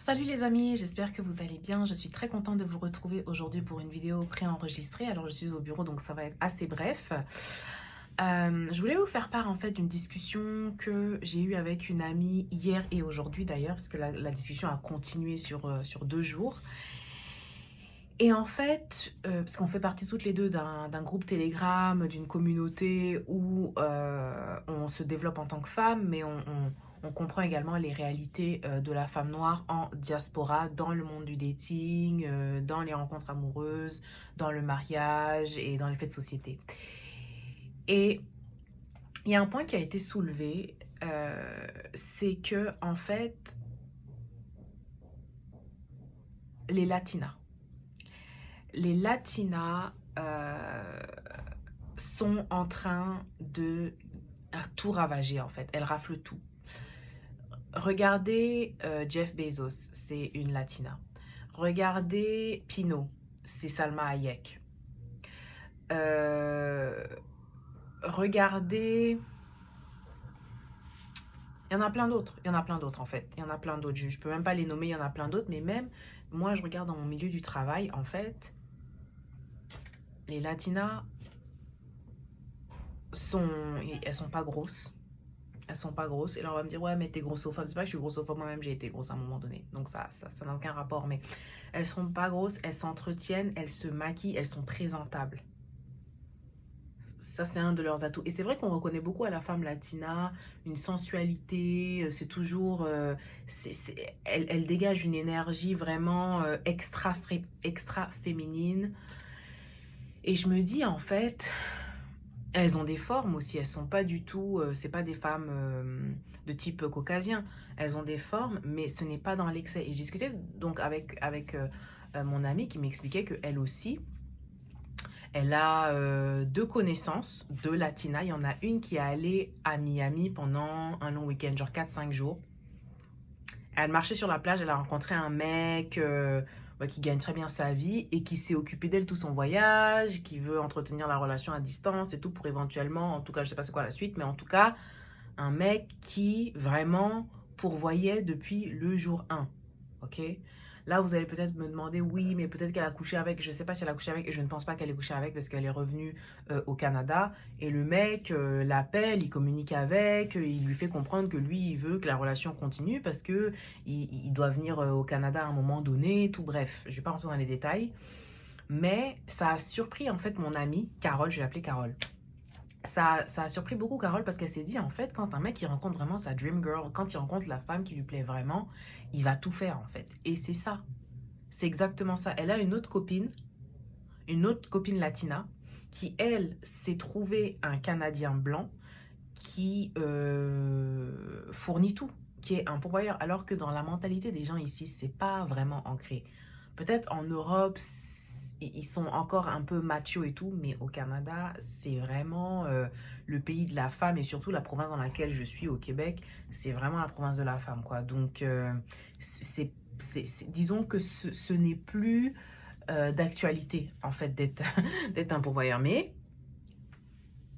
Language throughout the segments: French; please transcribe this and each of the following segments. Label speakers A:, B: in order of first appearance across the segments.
A: Salut les amis, j'espère que vous allez bien. Je suis très contente de vous retrouver aujourd'hui pour une vidéo préenregistrée. Alors je suis au bureau donc ça va être assez bref. Je voulais vous faire part en fait d'une discussion que j'ai eue avec une amie hier et aujourd'hui d'ailleurs, parce que la discussion a continué sur 2 jours. Et en fait, parce qu'on fait partie toutes les deux d'un groupe Telegram, d'une communauté où on se développe en tant que femme, mais on comprend également les réalités de la femme noire en diaspora, dans le monde du dating, dans les rencontres amoureuses, dans le mariage et dans les faits de société. Et il y a un point qui a été soulevé, c'est que en fait, les latinas, les latinas sont en train de tout ravager en fait. Elles raflent tout. Regardez Jeff Bezos, c'est une latina. Regardez Pinot, c'est Salma Hayek. Regardez... Il y en a plein d'autres. Il y en a plein d'autres en fait. Il y en a plein d'autres. Je ne peux même pas les nommer, il y en a plein d'autres. Mais même, moi, je regarde dans mon milieu du travail, en fait, les latinas elles sont pas grosses. Elles sont pas grosses. Et là, on va me dire, ouais, mais t'es grossophobe. C'est pas que je suis grossophobe, moi-même, j'ai été grosse à un moment donné. Donc ça n'a aucun rapport. Mais elles sont pas grosses, elles s'entretiennent, elles se maquillent, elles sont présentables. Ça, c'est un de leurs atouts. Et c'est vrai qu'on reconnaît beaucoup à la femme latina une sensualité. C'est toujours... elle dégage une énergie vraiment extra féminine. Et je me dis, en fait, elles ont des formes aussi. Elles sont pas du tout... c'est pas des femmes de type caucasien. Elles ont des formes, mais ce n'est pas dans l'excès. Et je discutais donc avec mon amie qui m'expliquait qu'elle aussi... Elle a 2 connaissances, 2 latinas. Il y en a une qui est allée à Miami pendant un long week-end, genre 4-5 jours. Elle marchait sur la plage, elle a rencontré un mec qui gagne très bien sa vie et qui s'est occupé d'elle tout son voyage, qui veut entretenir la relation à distance et tout pour éventuellement, en tout cas, je sais pas c'est quoi la suite, mais en tout cas, un mec qui vraiment pourvoyait depuis le jour 1. Ok? Là, vous allez peut-être me demander, oui, mais peut-être qu'elle a couché avec, je ne sais pas si elle a couché avec, et je ne pense pas qu'elle ait couché avec parce qu'elle est revenue au Canada. Et le mec l'appelle, il communique avec, il lui fait comprendre que lui, il veut que la relation continue parce que il doit venir au Canada à un moment donné, tout bref. Je ne vais pas rentrer dans les détails. Mais ça a surpris en fait mon amie, Carole, je vais l'appeler Carole. Ça a surpris beaucoup Carole parce qu'elle s'est dit, en fait, quand un mec il rencontre vraiment sa dream girl, quand il rencontre la femme qui lui plaît vraiment, il va tout faire en fait. Et c'est ça. C'est exactement ça. Elle a une autre copine latina, qui elle s'est trouvé un Canadien blanc qui fournit tout, qui est un pourvoyeur. Alors que dans la mentalité des gens ici, c'est pas vraiment ancré. Peut-être en Europe, ils sont encore un peu machos et tout, mais au Canada, c'est vraiment le pays de la femme et surtout la province dans laquelle je suis, au Québec, c'est vraiment la province de la femme, quoi. Donc, disons que ce n'est plus d'actualité, en fait, d'être d'être un pourvoyeur. Mais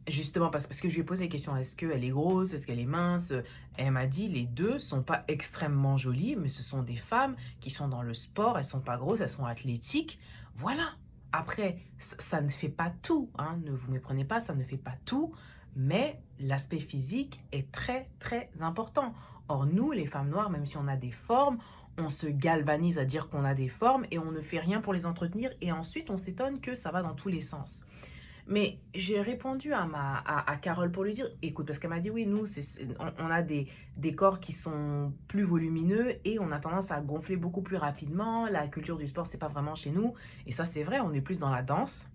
A: justement, parce que je lui ai posé la question, est-ce qu'elle est grosse, est-ce qu'elle est mince? Elle m'a dit, les deux sont pas extrêmement jolies, mais ce sont des femmes qui sont dans le sport, elles sont pas grosses, elles sont athlétiques. Voilà. Après, ça ne fait pas tout, hein, ne vous méprenez pas, ça ne fait pas tout, mais l'aspect physique est très, très important. Or, nous, les femmes noires, même si on a des formes, on se galvanise à dire qu'on a des formes et on ne fait rien pour les entretenir et ensuite on s'étonne que ça va dans tous les sens. Mais j'ai répondu à Carole pour lui dire, écoute, parce qu'elle m'a dit, oui, nous, on a des corps qui sont plus volumineux et on a tendance à gonfler beaucoup plus rapidement. La culture du sport, c'est pas vraiment chez nous. Et ça, c'est vrai, on est plus dans la danse.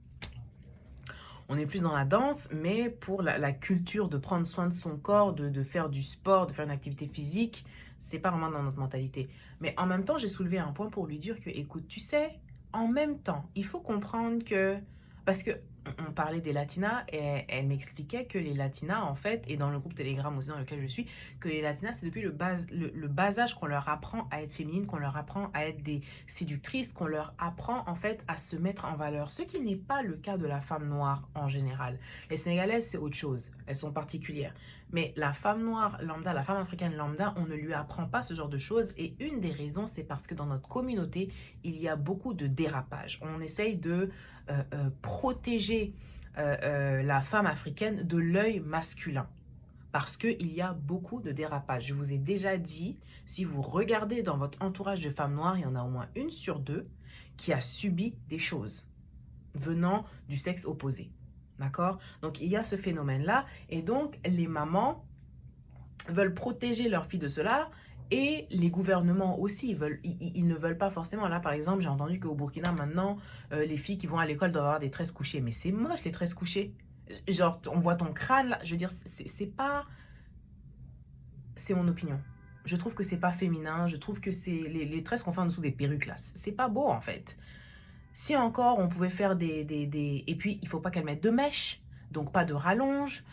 A: On est plus dans la danse, mais pour la culture de prendre soin de son corps, de faire du sport, de faire une activité physique, c'est pas vraiment dans notre mentalité. Mais en même temps, j'ai soulevé un point pour lui dire que, écoute, tu sais, en même temps, il faut comprendre que... Parce que on parlait des latinas et elle m'expliquait que les latinas, en fait, et dans le groupe Telegram aussi dans lequel je suis, que les latinas, c'est depuis le bas âge qu'on leur apprend à être féminines, qu'on leur apprend à être des séductrices, qu'on leur apprend, en fait, à se mettre en valeur. Ce qui n'est pas le cas de la femme noire en général. Les Sénégalaises, c'est autre chose. Elles sont particulières. Mais la femme noire lambda, la femme africaine lambda, on ne lui apprend pas ce genre de choses. Et une des raisons, c'est parce que dans notre communauté, il y a beaucoup de dérapage. On essaye de protéger la femme africaine de l'œil masculin. Parce qu'il y a beaucoup de dérapage. Je vous ai déjà dit, si vous regardez dans votre entourage de femmes noires, il y en a au moins une sur deux qui a subi des choses venant du sexe opposé. D'accord? Donc, il y a ce phénomène-là. Et donc, les mamans veulent protéger leurs filles de cela. Et les gouvernements aussi, ils ne veulent pas forcément. Là, par exemple, j'ai entendu qu'au Burkina, maintenant, les filles qui vont à l'école doivent avoir des tresses couchées. Mais c'est moche, les tresses couchées. Genre, on voit ton crâne, là. Je veux dire, c'est pas... C'est mon opinion. Je trouve que c'est pas féminin. Je trouve que c'est les tresses qu'on fait en dessous des perruques, là. C'est pas beau, en fait. Si encore, on pouvait faire des... Et puis, il ne faut pas qu'elle mette de mèches, donc pas de rallonge.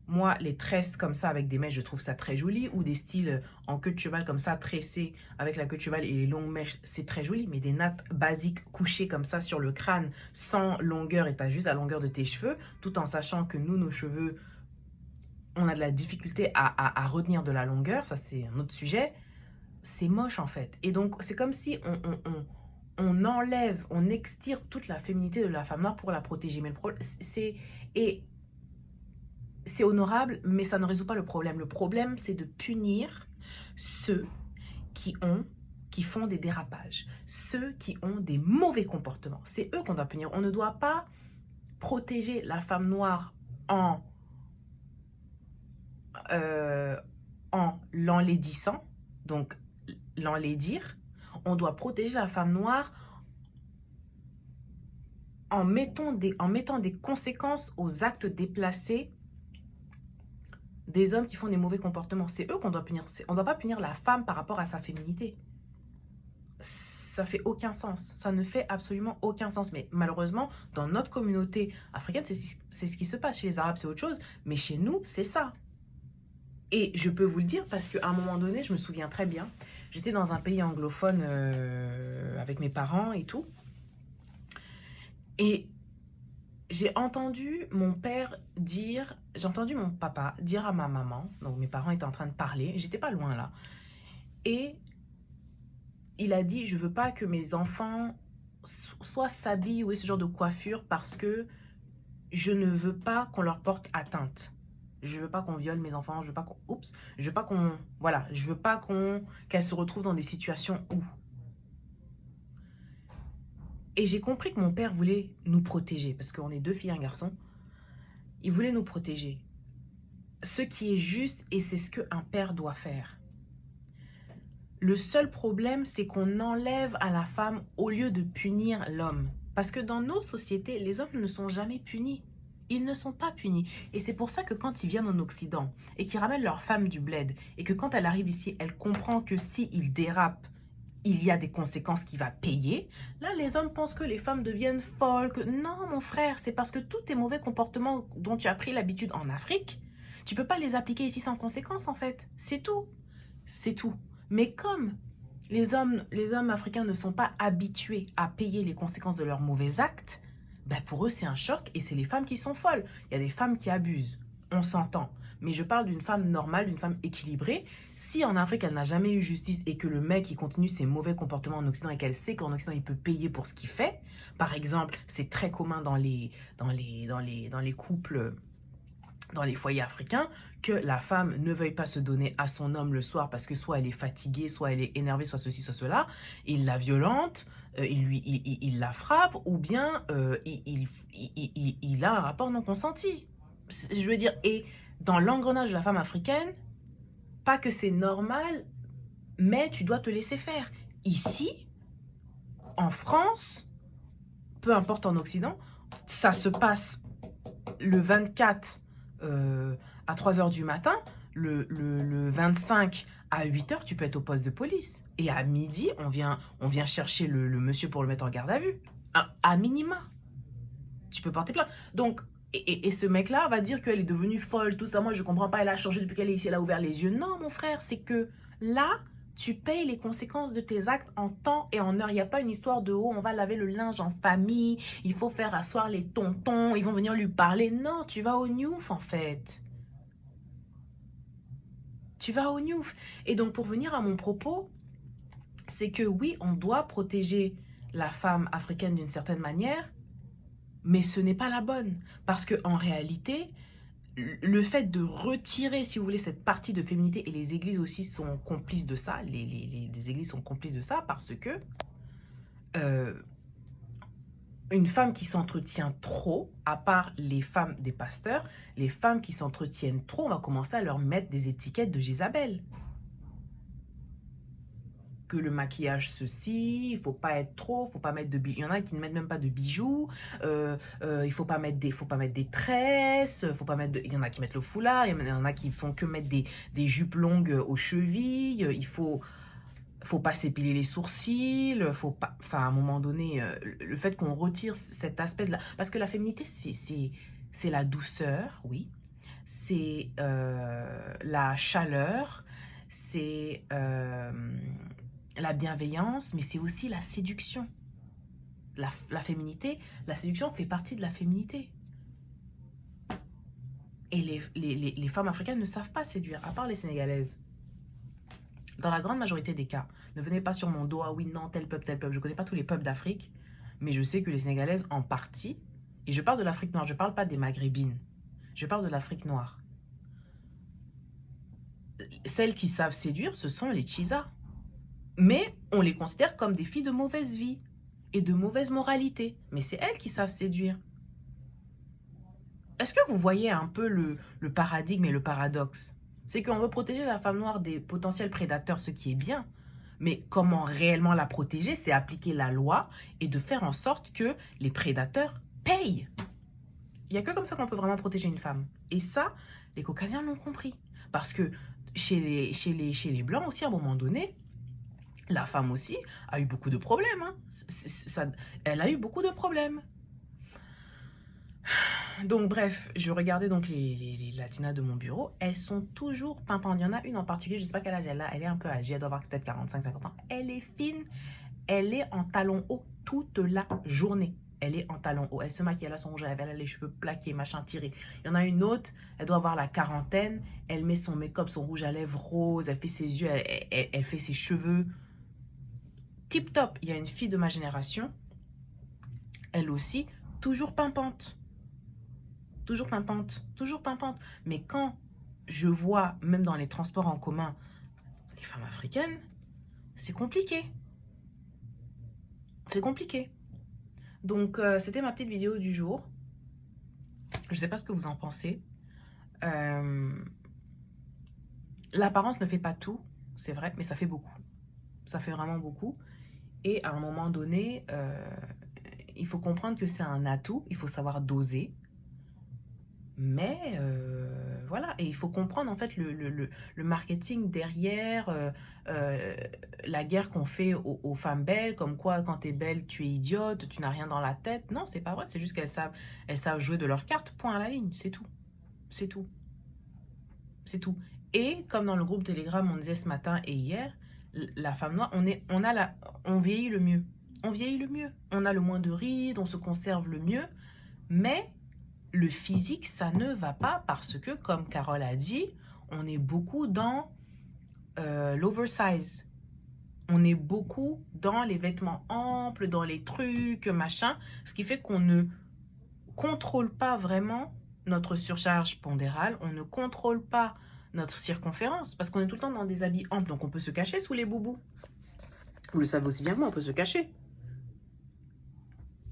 A: Moi, les tresses comme ça avec des mèches, je trouve ça très joli. Ou des styles en queue de cheval comme ça, tressés avec la queue de cheval et les longues mèches, c'est très joli. Mais des nattes basiques couchées comme ça sur le crâne, sans longueur et tu as juste la longueur de tes cheveux, tout en sachant que nous, nos cheveux, on a de la difficulté à retenir de la longueur. Ça, c'est un autre sujet. C'est moche en fait. Et donc, c'est comme si on enlève, on extire toute la féminité de la femme noire pour la protéger. Mais le problème, c'est honorable, mais ça ne résout pas le problème. Le problème, c'est de punir ceux qui font des dérapages, ceux qui ont des mauvais comportements. C'est eux qu'on doit punir. On ne doit pas protéger la femme noire en l'enlaidissant, donc l'enlaidir. On doit protéger la femme noire en mettant des conséquences aux actes déplacés des hommes qui font des mauvais comportements. C'est eux qu'on doit punir. On ne doit pas punir la femme par rapport à sa féminité. Ça fait aucun sens. Ça ne fait absolument aucun sens. Mais malheureusement, dans notre communauté africaine, c'est ce qui se passe. Chez les Arabes, c'est autre chose. Mais chez nous, c'est ça. Et je peux vous le dire parce qu'à un moment donné, je me souviens très bien, j'étais dans un pays anglophone avec mes parents et tout. Et j'ai entendu mon père dire, j'ai entendu mon papa dire à ma maman, donc mes parents étaient en train de parler, j'étais pas loin là. Et il a dit, je veux pas que mes enfants soit s'habillent ou aient ce genre de coiffure parce que je ne veux pas qu'on leur porte atteinte. Je veux pas qu'on viole mes enfants, je veux pas qu'on... Oups, je veux pas qu'on... Voilà, je veux pas qu'elles se retrouvent dans des situations où... Et j'ai compris que mon père voulait nous protéger, parce qu'on est deux filles et un garçon. Il voulait nous protéger. Ce qui est juste, et c'est ce qu'un père doit faire. Le seul problème, c'est qu'on enlève à la femme au lieu de punir l'homme. Parce que dans nos sociétés, les hommes ne sont jamais punis. Ils ne sont pas punis. Et c'est pour ça que quand ils viennent en Occident et qu'ils ramènent leur femme du bled et que quand elle arrive ici, elle comprend que s'ils dérapent, il y a des conséquences qu'il va payer. Là, les hommes pensent que les femmes deviennent folles. Non, mon frère, c'est parce que tous tes mauvais comportements dont tu as pris l'habitude en Afrique, tu ne peux pas les appliquer ici sans conséquences, en fait. C'est tout. C'est tout. Mais comme les hommes africains ne sont pas habitués à payer les conséquences de leurs mauvais actes, ben pour eux, c'est un choc et c'est les femmes qui sont folles. Il y a des femmes qui abusent. On s'entend. Mais je parle d'une femme normale, d'une femme équilibrée. Si en Afrique, elle n'a jamais eu justice et que le mec, il continue ses mauvais comportements en Occident et qu'elle sait qu'en Occident, il peut payer pour ce qu'il fait. Par exemple, c'est très commun dans les couples, dans les foyers africains, que la femme ne veuille pas se donner à son homme le soir parce que soit elle est fatiguée, soit elle est énervée, soit ceci, soit cela. Il la violente, il la frappe ou bien il a un rapport non consenti. Je veux dire, et dans l'engrenage de la femme africaine, pas que c'est normal, mais tu dois te laisser faire. Ici, en France, peu importe en Occident, ça se passe le 24 à 3 h du matin, le 25 à 8 h, tu peux être au poste de police. Et à midi, on vient chercher le monsieur pour le mettre en garde à vue. À minima. Tu peux porter plainte. Donc, et ce mec-là va dire qu'elle est devenue folle, tout ça. Moi, je comprends pas, elle a changé depuis qu'elle est ici, elle a ouvert les yeux. Non, mon frère, c'est que là, tu payes les conséquences de tes actes en temps et en heure. Il n'y a pas une histoire de « oh, on va laver le linge en famille, il faut faire asseoir les tontons, ils vont venir lui parler ». Non, tu vas au Newf, en fait. Tu vas au Newf. Et donc, pour venir à mon propos, c'est que oui, on doit protéger la femme africaine d'une certaine manière, mais ce n'est pas la bonne. Parce qu'en réalité, le fait de retirer, si vous voulez, cette partie de féminité, et les églises aussi sont complices de ça, les églises sont complices de ça, parce que une femme qui s'entretient trop, à part les femmes des pasteurs, les femmes qui s'entretiennent trop, on va commencer à leur mettre des étiquettes de Jézabel. Que le maquillage ceci, il faut pas être trop, faut pas mettre de bijoux. Il y en a qui ne mettent même pas de bijoux. Il faut pas mettre des tresses. Faut pas mettre. Il y en a qui mettent le foulard. Il y en a qui font que mettre des jupes longues aux chevilles. Il faut pas s'épiler les sourcils. Faut pas. Enfin, à un moment donné, le fait qu'on retire cet aspect de la, parce que la féminité, c'est la douceur, oui. C'est la chaleur. C'est la bienveillance, mais c'est aussi la séduction. La féminité, la séduction fait partie de la féminité. Et les femmes africaines ne savent pas séduire, à part les Sénégalaises. Dans la grande majorité des cas, ne venez pas sur mon dos, ah oui, non, tel peuple, tel peuple. Je ne connais pas tous les peuples d'Afrique, mais je sais que les Sénégalaises, en partie, et je parle de l'Afrique noire, je ne parle pas des Maghrébines, je parle de l'Afrique noire. Celles qui savent séduire, ce sont les Tchisa. Mais on les considère comme des filles de mauvaise vie et de mauvaise moralité. Mais c'est elles qui savent séduire. Est-ce que vous voyez un peu le paradigme et le paradoxe? C'est qu'on veut protéger la femme noire des potentiels prédateurs, ce qui est bien. Mais comment réellement la protéger? C'est appliquer la loi et de faire en sorte que les prédateurs payent. Il n'y a que comme ça qu'on peut vraiment protéger une femme. Et ça, les Caucasiens l'ont compris. Parce que chez les Blancs aussi, à un moment donné, la femme aussi a eu beaucoup de problèmes. Hein. Elle a eu beaucoup de problèmes. Donc bref, je regardais donc les latinas de mon bureau. Elles sont toujours pimpantes. Il y en a une en particulier, je ne sais pas quel âge elle a. Elle est un peu âgée, elle doit avoir peut-être 45-50 ans. Elle est fine. Elle est en talons hauts toute la journée. Elle est en talons hauts. Elle se maquille, elle a son rouge à lèvres, elle a les cheveux plaqués, machin, tirés. Il y en a une autre, elle doit avoir la quarantaine. Elle met son make-up, son rouge à lèvres rose. Elle fait ses yeux, elle fait ses cheveux. Tip top, il y a une fille de ma génération, elle aussi, toujours pimpante. Toujours pimpante, toujours pimpante. Mais quand je vois, même dans les transports en commun, les femmes africaines, c'est compliqué. C'est compliqué. Donc, c'était ma petite vidéo du jour. Je ne sais pas ce que vous en pensez. L'apparence ne fait pas tout, c'est vrai, mais ça fait beaucoup. Ça fait vraiment beaucoup. Et à un moment donné, il faut comprendre que c'est un atout, il faut savoir doser. Mais voilà, et il faut comprendre en fait le marketing derrière, la guerre qu'on fait aux femmes belles, comme quoi quand t'es belle, tu es idiote, tu n'as rien dans la tête. Non, c'est pas vrai, c'est juste elles savent jouer de leurs cartes, point à la ligne, c'est tout. C'est tout. C'est tout. Et comme dans le groupe Telegram, on disait ce matin et hier, la femme noire, on vieillit le mieux. On vieillit le mieux. On a le moins de rides, on se conserve le mieux. Mais le physique, ça ne va pas parce que, comme Carole a dit, on est beaucoup dans l'oversize. On est beaucoup dans les vêtements amples, dans les trucs, machin. Ce qui fait qu'on ne contrôle pas vraiment notre surcharge pondérale. On ne contrôle pas notre circonférence, parce qu'on est tout le temps dans des habits amples, donc on peut se cacher sous les boubous. Vous le savez aussi bien que moi, on peut se cacher.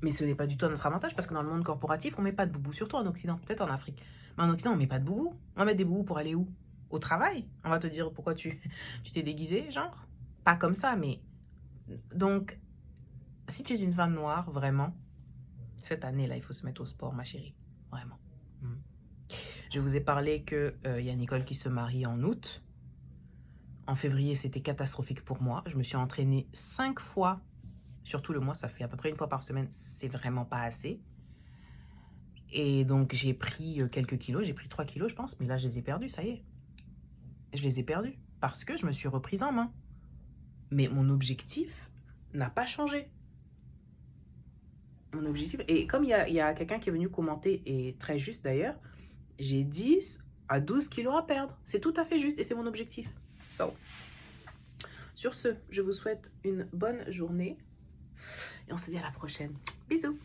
A: Mais ce n'est pas du tout à notre avantage, parce que dans le monde corporatif, on ne met pas de boubous, surtout en Occident, peut-être en Afrique. Mais en Occident, on ne met pas de boubous. On va mettre des boubous pour aller où? Au travail. On va te dire pourquoi tu t'es déguisée, genre. Pas comme ça, mais... Donc, si tu es une femme noire, vraiment, cette année-là, il faut se mettre au sport, ma chérie. Vraiment. Je vous ai parlé qu'il y a Nicole qui se marie en août. En février, c'était catastrophique pour moi. Je me suis entraînée 5 fois. Surtout le mois, ça fait à peu près 1 fois par semaine. C'est vraiment pas assez. Et donc, j'ai pris quelques kilos. J'ai pris 3 kilos, je pense. Mais là, je les ai perdus, ça y est. Je les ai perdus parce que je me suis reprise en main. Mais mon objectif n'a pas changé. Mon objectif... Et comme il y a quelqu'un qui est venu commenter, et très juste d'ailleurs, j'ai dit à 12 kilos à perdre. C'est tout à fait juste et c'est mon objectif. So, sur ce, je vous souhaite une bonne journée et on se dit à la prochaine. Bisous!